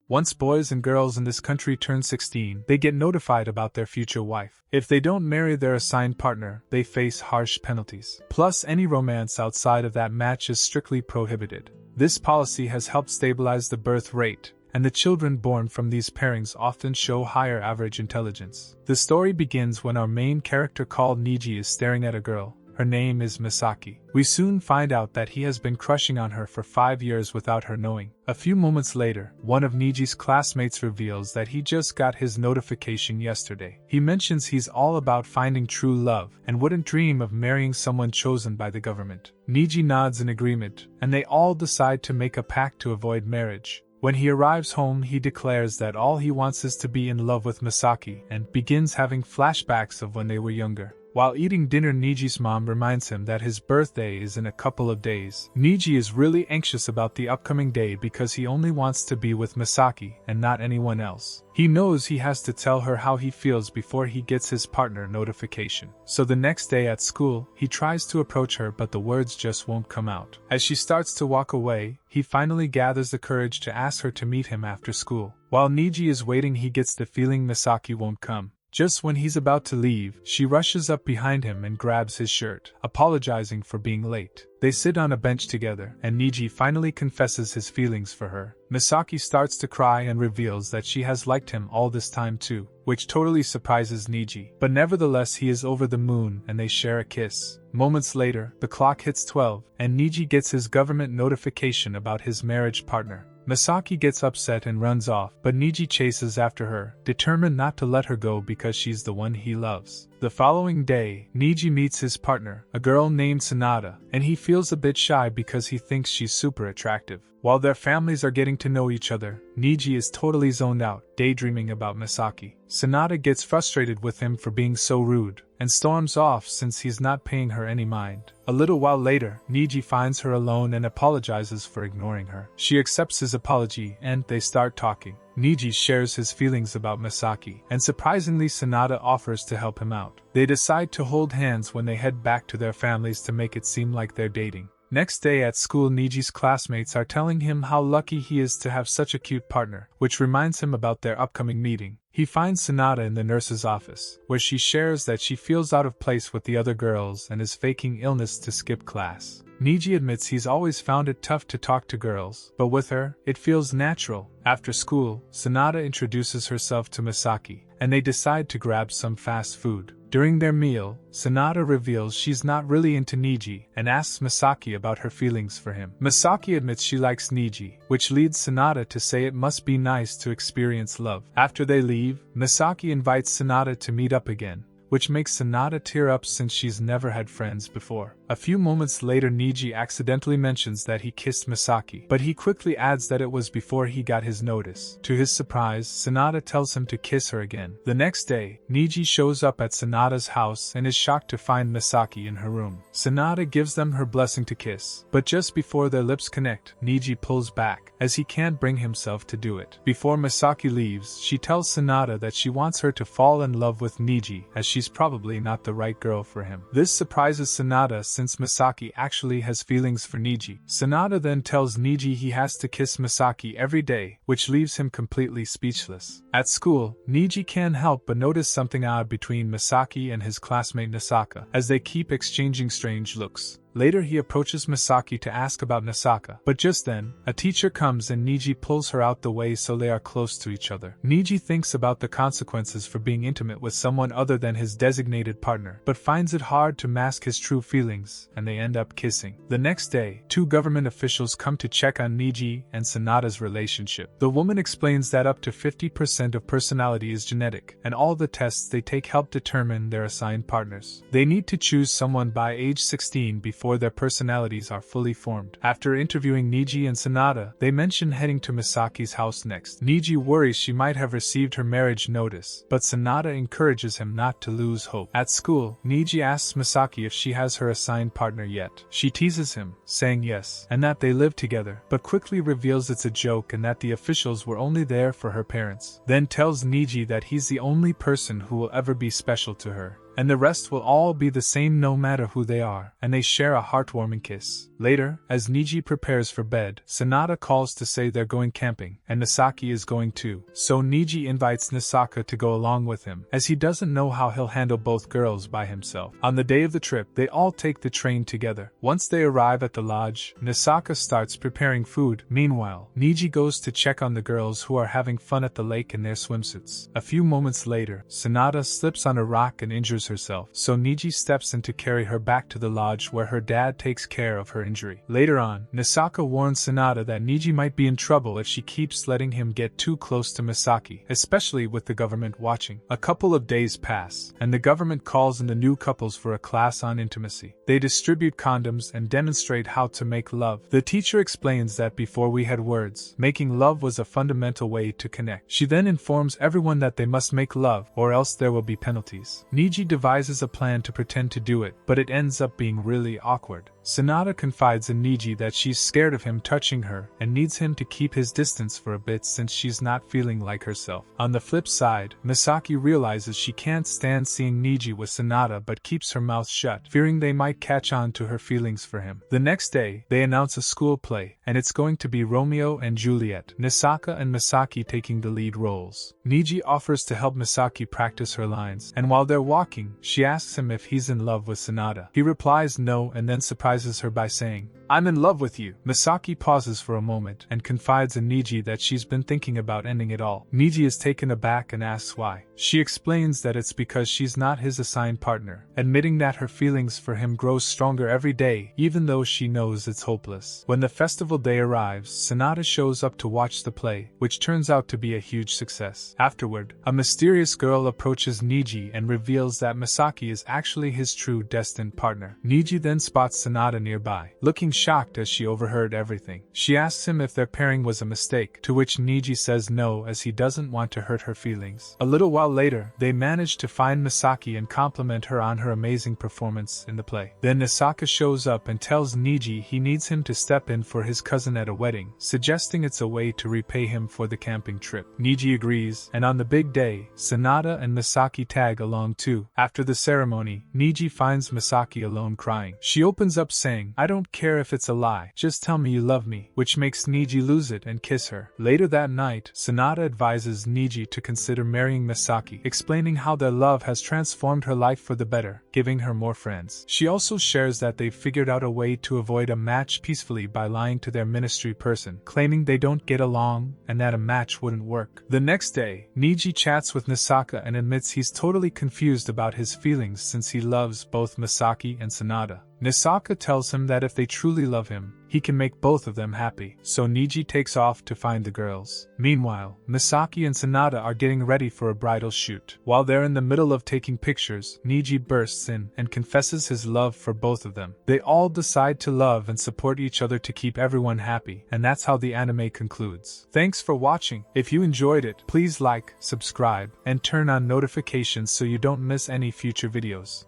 Once boys and girls in this country turn 16, they get notified about their future wife. If they don't marry their assigned partner, they face harsh penalties. Plus, any romance outside of that match is strictly prohibited. This policy has helped stabilize the birth rate, and the children born from these pairings often show higher average intelligence. The story begins when our main character called Niji is staring at a girl. Her name is Misaki. We soon find out that he has been crushing on her for 5 years without her knowing. A few moments later, one of Niji's classmates reveals that he just got his notification yesterday. He mentions he's all about finding true love and wouldn't dream of marrying someone chosen by the government. Niji nods in agreement, and they all decide to make a pact to avoid marriage. When he arrives home, he declares that all he wants is to be in love with Misaki and begins having flashbacks of when they were younger. While eating dinner, Niji's mom reminds him that his birthday is in a couple of days. Niji is really anxious about the upcoming day because he only wants to be with Misaki and not anyone else. He knows he has to tell her how he feels before he gets his partner notification. So the next day at school, he tries to approach her, but the words just won't come out. As she starts to walk away, he finally gathers the courage to ask her to meet him after school. While Niji is waiting, he gets the feeling Misaki won't come. Just when he's about to leave, she rushes up behind him and grabs his shirt, apologizing for being late. They sit on a bench together, and Niji finally confesses his feelings for her. Misaki starts to cry and reveals that she has liked him all this time too, which totally surprises Niji. But nevertheless, he is over the moon and they share a kiss. Moments later, the clock hits 12, and Niji gets his government notification about his marriage partner. Misaki gets upset and runs off, but Niji chases after her, determined not to let her go because she's the one he loves. The following day, Niji meets his partner, a girl named Sanada, and he feels a bit shy because he thinks she's super attractive. While their families are getting to know each other, Niji is totally zoned out, daydreaming about Misaki. Sanada gets frustrated with him for being so rude, and storms off since he's not paying her any mind. A little while later, Niji finds her alone and apologizes for ignoring her. She accepts his apology and they start talking. Niji shares his feelings about Misaki, and surprisingly Sanada offers to help him out. They decide to hold hands when they head back to their families to make it seem like they're dating. Next day at school, Niji's classmates are telling him how lucky he is to have such a cute partner, which reminds him about their upcoming meeting. He finds Sanada in the nurse's office, where she shares that she feels out of place with the other girls and is faking illness to skip class. Niji admits he's always found it tough to talk to girls, but with her, it feels natural. After school, Sanada introduces herself to Misaki, and they decide to grab some fast food. During their meal, Sanada reveals she's not really into Niji and asks Misaki about her feelings for him. Misaki admits she likes Niji, which leads Sanada to say it must be nice to experience love. After they leave, Misaki invites Sanada to meet up again, which makes Sanada tear up since she's never had friends before. A few moments later, Niji accidentally mentions that he kissed Misaki, but he quickly adds that it was before he got his notice. To his surprise, Sanada tells him to kiss her again. The next day, Niji shows up at Sanada's house and is shocked to find Misaki in her room. Sanada gives them her blessing to kiss, but just before their lips connect, Niji pulls back, as he can't bring himself to do it. Before Misaki leaves, she tells Sanada that she wants her to fall in love with Niji, as she's probably not the right girl for him. This surprises Sanada since Misaki actually has feelings for Niji. Sanada then tells Niji he has to kiss Misaki every day, which leaves him completely speechless. At school, Niji can't help but notice something odd between Misaki and his classmate Nasaka, as they keep exchanging strange looks. Later he approaches Misaki to ask about Nasaka, but just then, a teacher comes and Niji pulls her out the way so they are close to each other. Niji thinks about the consequences for being intimate with someone other than his designated partner, but finds it hard to mask his true feelings, and they end up kissing. The next day, 2 government officials come to check on Niji and Sanada's relationship. The woman explains that up to 50% of personality is genetic, and all the tests they take help determine their assigned partners. They need to choose someone by age 16 before their personalities are fully formed. After interviewing Niji and Sanada, they mention heading to Misaki's house next. Niji worries she might have received her marriage notice, but Sanada encourages him not to lose hope. At school, Niji asks Misaki if she has her assigned partner yet. She teases him, saying yes, and that they live together, but quickly reveals it's a joke and that the officials were only there for her parents. Then tells Niji that he's the only person who will ever be special to her, and the rest will all be the same no matter who they are, and they share a heartwarming kiss. Later, as Niji prepares for bed, Sanada calls to say they're going camping, and Misaki is going too. So Niji invites Nisaka to go along with him, as he doesn't know how he'll handle both girls by himself. On the day of the trip, they all take the train together. Once they arrive at the lodge, Nisaka starts preparing food. Meanwhile, Niji goes to check on the girls who are having fun at the lake in their swimsuits. A few moments later, Sanada slips on a rock and injures herself, so Niji steps in to carry her back to the lodge where her dad takes care of her injury. Later on, Nisaka warns Sanada that Niji might be in trouble if she keeps letting him get too close to Misaki, especially with the government watching. A couple of days pass, and the government calls in the new couples for a class on intimacy. They distribute condoms and demonstrate how to make love. The teacher explains that before we had words, making love was a fundamental way to connect. She then informs everyone that they must make love, or else there will be penalties. Niji devises a plan to pretend to do it, but it ends up being really awkward. Sanada confides in Niji that she's scared of him touching her and needs him to keep his distance for a bit since she's not feeling like herself. On the flip side, Misaki realizes she can't stand seeing Niji with Sanada but keeps her mouth shut, fearing they might catch on to her feelings for him. The next day, they announce a school play, and it's going to be Romeo and Juliet, Nisaka and Misaki taking the lead roles. Niji offers to help Misaki practice her lines, and while they're walking, she asks him if he's in love with Sanada. He replies no and then surprises her by saying, "I'm in love with you." Misaki pauses for a moment and confides in Niji that she's been thinking about ending it all. Niji is taken aback and asks why. She explains that it's because she's not his assigned partner, admitting that her feelings for him grow stronger every day, even though she knows it's hopeless. When the festival day arrives, Sanada shows up to watch the play, which turns out to be a huge success. Afterward, a mysterious girl approaches Niji and reveals that Misaki is actually his true destined partner. Niji then spots Sanada nearby, looking shocked as she overheard everything. She asks him if their pairing was a mistake, to which Niji says no as he doesn't want to hurt her feelings. A little while later, they manage to find Misaki and compliment her on her amazing performance in the play. Then Nisaka shows up and tells Niji he needs him to step in for his cousin at a wedding, suggesting it's a way to repay him for the camping trip. Niji agrees, and on the big day, Sanada and Misaki tag along too. After the ceremony, Niji finds Misaki alone crying. She opens up saying, "I don't care if it's a lie, just tell me you love me," which makes Niji lose it and kiss her. Later that night, Sanada advises Niji to consider marrying Misaki, explaining how their love has transformed her life for the better, giving her more friends. She also shares that they've figured out a way to avoid a match peacefully by lying to their ministry person, claiming they don't get along and that a match wouldn't work. The next day, Niji chats with Nisaka and admits he's totally confused about his feelings since he loves both Misaki and Sanada. Nisaka tells him that if they truly love him, he can make both of them happy, so Niji takes off to find the girls. Meanwhile, Misaki and Sanada are getting ready for a bridal shoot. While they're in the middle of taking pictures, Niji bursts in and confesses his love for both of them. They all decide to love and support each other to keep everyone happy, and that's how the anime concludes. Thanks for watching. If you enjoyed it, please like, subscribe, and turn on notifications so you don't miss any future videos.